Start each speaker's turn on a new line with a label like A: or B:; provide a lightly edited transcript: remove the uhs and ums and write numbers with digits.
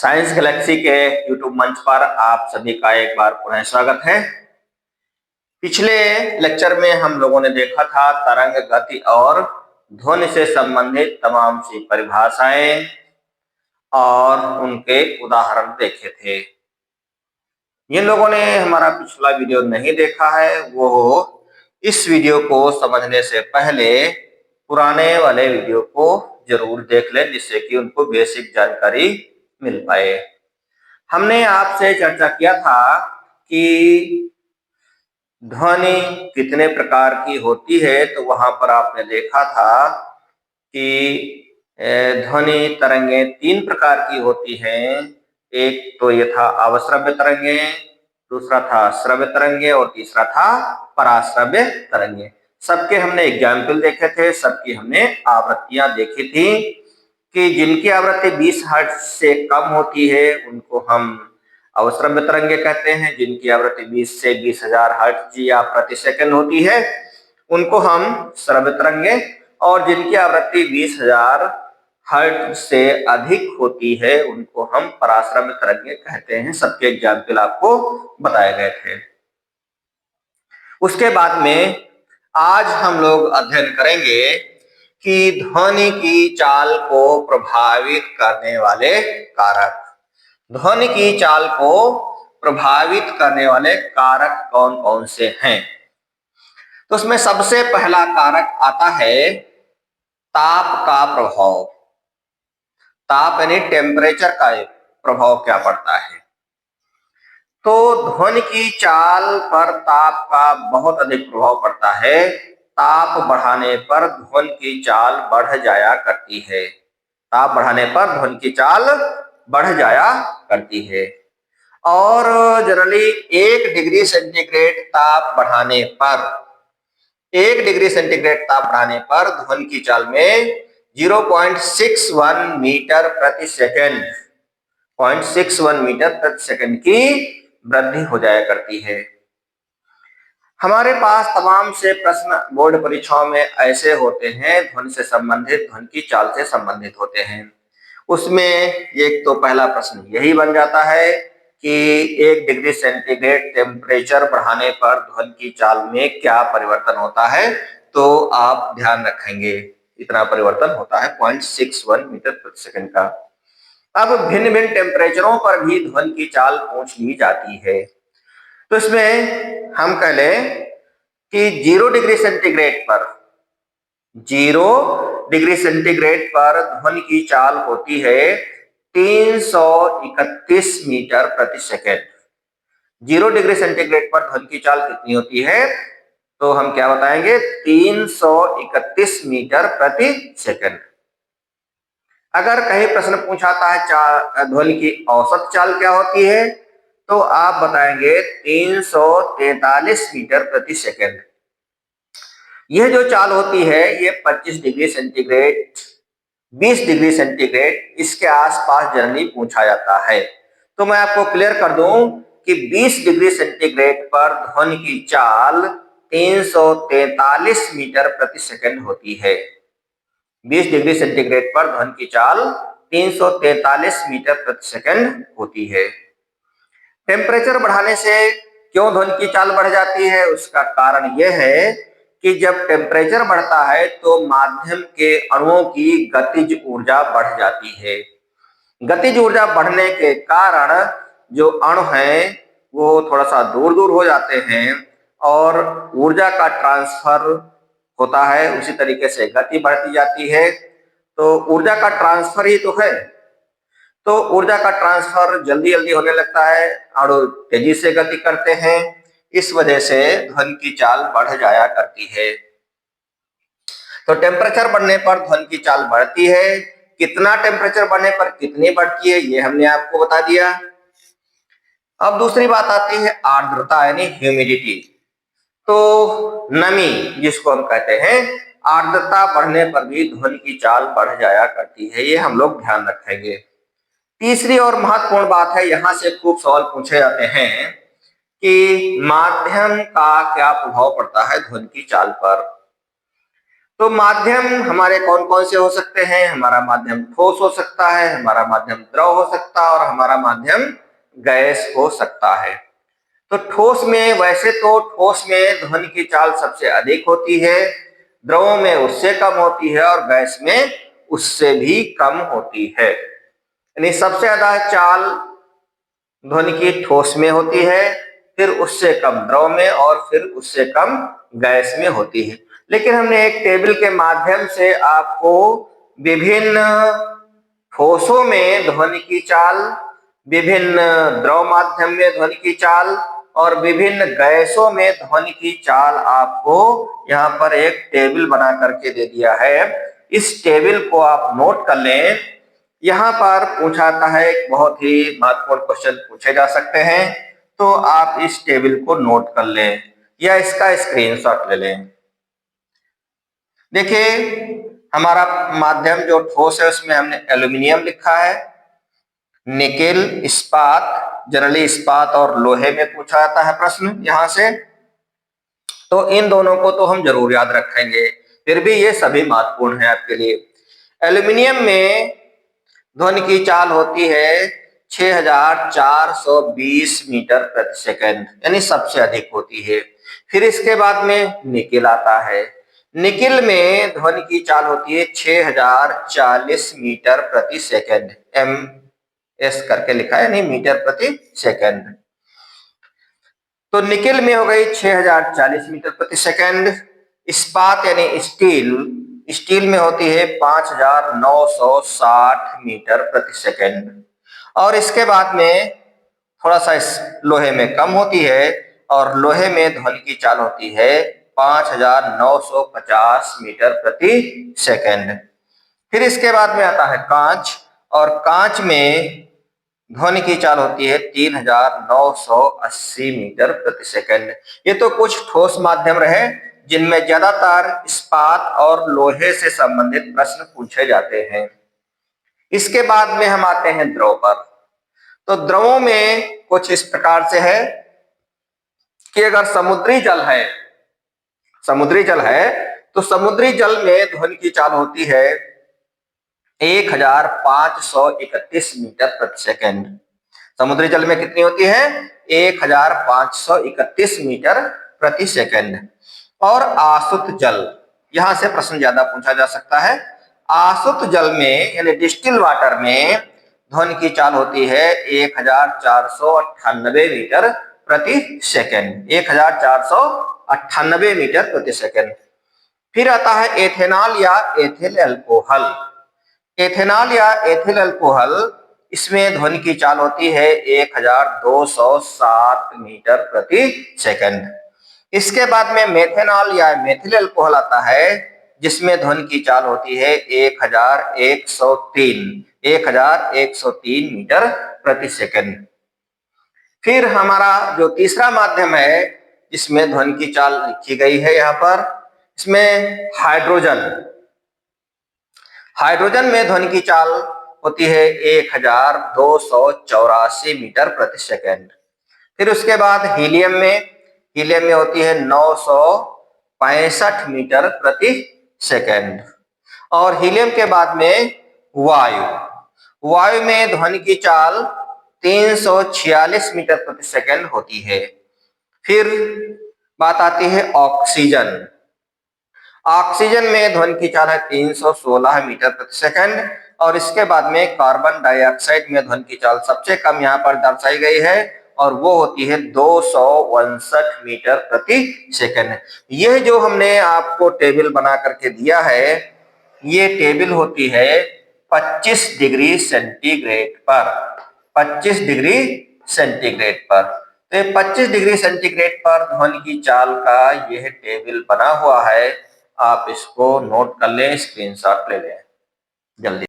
A: Science Galaxy के YouTube मंच पर आप सभी का एक बार पुनः स्वागत है। पिछले लेक्चर में हम लोगों ने देखा था तरंग गति और ध्वनि से संबंधित तमाम सी परिभाषाएं और उनके उदाहरण देखे थे। जिन लोगों ने हमारा पिछला वीडियो नहीं देखा है वो इस वीडियो को समझने से पहले पुराने वाले वीडियो को जरूर देख लें, जिससे कि उनको बेसिक जानकारी मिल पाए। हमने आपसे चर्चा किया था कि ध्वनि कितने प्रकार की होती है, तो वहां पर आपने देखा था कि ध्वनि तरंगे 3 प्रकार की होती हैं। एक तो ये था अवश्रव्य तरंगे, दूसरा था श्रव्य तरंगे और तीसरा था पराश्रव्य तरंगे। सबके हमने एग्जाम्पल देखे थे, सबकी हमने आवृत्तियां देखी थी कि जिनकी आवृत्ति 20 हर्ट्ज से कम होती है उनको हम अवश्रव्य तरंगे कहते हैं। जिनकी आवृत्ति 20 से 20,000 हर्ट्ज या प्रति सेकंड होती है उनको हम श्रव्य तरंगे, और जिनकी आवृत्ति 20,000 हर्ट्ज से अधिक होती है उनको हम पराश्रव्य तरंगे कहते हैं। सबके एग्जाम्पल आपको बताए गए थे। उसके बाद में आज हम लोग अध्ययन करेंगे कि ध्वनि की चाल को प्रभावित करने वाले कारक। ध्वनि की चाल को प्रभावित करने वाले कारक कौन कौन से हैं? तो उसमें सबसे पहला कारक आता है ताप का प्रभाव। ताप यानी टेम्परेचर का प्रभाव क्या पड़ता है। तो ध्वनि की चाल पर ताप का बहुत अधिक प्रभाव पड़ता है। ताप बढ़ाने पर ध्वनि की चाल बढ़ जाया करती है। ताप बढ़ाने पर ध्वनि की चाल बढ़ जाया करती है। और जनरली 1 डिग्री सेंटीग्रेड ताप बढ़ाने पर 1 डिग्री सेंटीग्रेड ताप बढ़ाने पर ध्वनि की चाल में 0.61 मीटर प्रति सेकंड 0.61 मीटर प्रति सेकंड की वृद्धि हो जाया करती है। हमारे पास तमाम से प्रश्न बोर्ड परीक्षाओं में ऐसे होते हैं, ध्वनि से संबंधित, ध्वनि की चाल से संबंधित होते हैं। उसमें एक तो पहला प्रश्न यही बन जाता है कि 1 डिग्री सेंटीग्रेड टेम्परेचर बढ़ाने पर ध्वनि की चाल में क्या परिवर्तन होता है। तो आप ध्यान रखेंगे इतना परिवर्तन होता है 0.61 मीटर प्रति सेकंड का। अब भिन्न भिन्न टेम्परेचरों पर भी ध्वनि की चाल पूछ ली जाती है। तो इसमें हम कह लें कि 0 डिग्री सेंटीग्रेड पर 0 डिग्री सेंटीग्रेड पर ध्वनि की चाल होती है 331 मीटर प्रति सेकंड। 0 डिग्री सेंटीग्रेड पर ध्वनि की चाल कितनी होती है? तो हम क्या बताएंगे? 331 मीटर प्रति सेकंड। अगर कहीं प्रश्न पूछाता है ध्वनि की औसत चाल क्या होती है, तो आप बताएंगे 343 मीटर प्रति सेकंड। यह जो चाल होती है ये 25 डिग्री सेंटीग्रेड 20 डिग्री सेंटीग्रेड इसके आसपास जनरली पूछा जाता है। तो मैं आपको क्लियर कर दूं कि 20 डिग्री सेंटीग्रेड पर ध्वनि की चाल 343 मीटर प्रति सेकंड होती है। 20 डिग्री सेंटीग्रेड पर ध्वनि की चाल 343 मीटर प्रति सेकंड होती है। टेम्परेचर बढ़ाने से क्यों ध्वनि की चाल बढ़ जाती है? उसका कारण यह है कि जब टेम्परेचर बढ़ता है तो माध्यम के अणुओं की गतिज ऊर्जा बढ़ जाती है। गतिज ऊर्जा बढ़ने के कारण जो अणु हैं वो थोड़ा सा दूर दूर हो जाते हैं और ऊर्जा का ट्रांसफर होता है। उसी तरीके से गति बढ़ती जाती है। तो ऊर्जा का ट्रांसफर ही तो है, तो ऊर्जा का ट्रांसफर जल्दी जल्दी होने लगता है, अणु तेजी से गति करते हैं। इस वजह से ध्वनि की चाल बढ़ जाया करती है। तो टेम्परेचर बढ़ने पर ध्वनि की चाल बढ़ती है। कितना टेम्परेचर बढ़ने पर कितनी बढ़ती है ये हमने आपको बता दिया। अब दूसरी बात आती है आर्द्रता यानी ह्यूमिडिटी। तो नमी जिसको हम कहते हैं, आर्द्रता बढ़ने पर भी ध्वनि की चाल बढ़ जाया करती है। ये हम लोग ध्यान रखेंगे। तीसरी और महत्वपूर्ण बात है, यहां से खूब सवाल पूछे जाते हैं कि माध्यम का क्या प्रभाव पड़ता है ध्वनि की चाल पर। तो माध्यम हमारे कौन कौन से हो सकते हैं? हमारा माध्यम ठोस हो सकता है, हमारा माध्यम द्रव हो सकता है और हमारा माध्यम गैस हो सकता है। तो ठोस में, वैसे तो ठोस में ध्वनि की चाल सबसे अधिक होती है, द्रवों में उससे कम होती है और गैस में उससे भी कम होती है। यानी सबसे ज्यादा चाल ध्वनि की ठोस में होती है, फिर उससे कम द्रव में और फिर उससे कम गैस में होती है। लेकिन हमने एक टेबल के माध्यम से आपको विभिन्न ठोसों में ध्वनि की चाल, विभिन्न द्रव माध्यम में ध्वनि की चाल और विभिन्न गैसों में ध्वनि की चाल आपको यहाँ पर एक टेबल बना करके दे दिया है। इस टेबल को आप नोट कर लें। यहाँ पर पूछा जाता है, एक बहुत ही महत्वपूर्ण क्वेश्चन पूछे जा सकते हैं, तो आप इस टेबल को नोट कर लें या इसका स्क्रीनशॉट ले लें। देखिए, हमारा माध्यम जो ठोस है उसमें हमने एल्यूमिनियम लिखा है, निकेल, इस्पात, जनरली इस्पात और लोहे में पूछा जाता है प्रश्न यहां से, तो इन दोनों को तो हम जरूर याद रखेंगे, फिर भी ये सभी महत्वपूर्ण है आपके लिए। एल्यूमिनियम में ध्वनि की चाल होती है 6420 मीटर प्रति सेकंड, यानी सबसे अधिक होती है। फिर इसके बाद में निकेल आता है। निकेल में ध्वनि की चाल होती है 6040 मीटर प्रति सेकंड, MS करके लिखा है, नहीं मीटर प्रति सेकंड। तो निकेल में हो गई 6040 मीटर प्रति सेकंड। इस्पात यानी स्टील में होती है 5960 मीटर प्रति सेकंड। और इसके बाद में थोड़ा सा लोहे में कम होती है और लोहे में ध्वनि की चाल होती है 5950 मीटर प्रति सेकंड। फिर इसके बाद में आता है कांच, और कांच में ध्वनि की चाल होती है 3980 मीटर प्रति सेकंड। ये तो कुछ ठोस माध्यम रहे जिनमें ज्यादातर इस्पात और लोहे से संबंधित प्रश्न पूछे जाते हैं। इसके बाद में हम आते हैं द्रव पर। तो द्रवों में कुछ इस प्रकार से है कि अगर समुद्री जल है तो समुद्री जल में ध्वनि की चाल होती है 1531 मीटर प्रति सेकंड। समुद्री जल में कितनी होती है? 1531 मीटर प्रति सेकंड। और आसुत जल, यहां से प्रश्न ज्यादा पूछा जा सकता है। आसुत जल में यानी डिस्टिल वाटर में ध्वनि की चाल होती है 1498 मीटर प्रति सेकंड, 1498 मीटर प्रति सेकंड। फिर आता है एथेनॉल या एथिल अल्कोहल। एथेनॉल या एथिल अल्कोहल, इसमें ध्वनि की चाल होती है 1207 मीटर प्रति सेकंड। इसके बाद में मेथेनॉल या मेथिल अल्कोहल आता है, जिसमें ध्वनि की चाल होती है 1103 मीटर प्रति सेकंड। फिर हमारा जो तीसरा माध्यम है जिसमें ध्वनि की चाल लिखी गई है यहाँ पर, इसमें हाइड्रोजन में ध्वनि की चाल होती है 1284 मीटर प्रति सेकंड। फिर उसके बाद हीलियम में होती है 965 मीटर प्रति सेकंड। और हीलियम के बाद में वायु में ध्वनि की चाल 346 मीटर प्रति सेकंड होती है। फिर बात आती है ऑक्सीजन में ध्वनि की चाल है 316 मीटर प्रति सेकंड। और इसके बाद में कार्बन डाइऑक्साइड में ध्वनि की चाल सबसे कम यहाँ पर दर्शाई गई है और वो होती है 259 मीटर प्रति सेकंड। यह जो हमने आपको टेबल बना करके दिया है, ये टेबल होती है 25 डिग्री सेंटीग्रेड पर, 25 डिग्री सेंटीग्रेड पर। तो 25 डिग्री सेंटीग्रेड पर ध्वनि की चाल का यह टेबल बना हुआ है। आप इसको नोट कर लें, स्क्रीनशॉट ले लें जल्दी।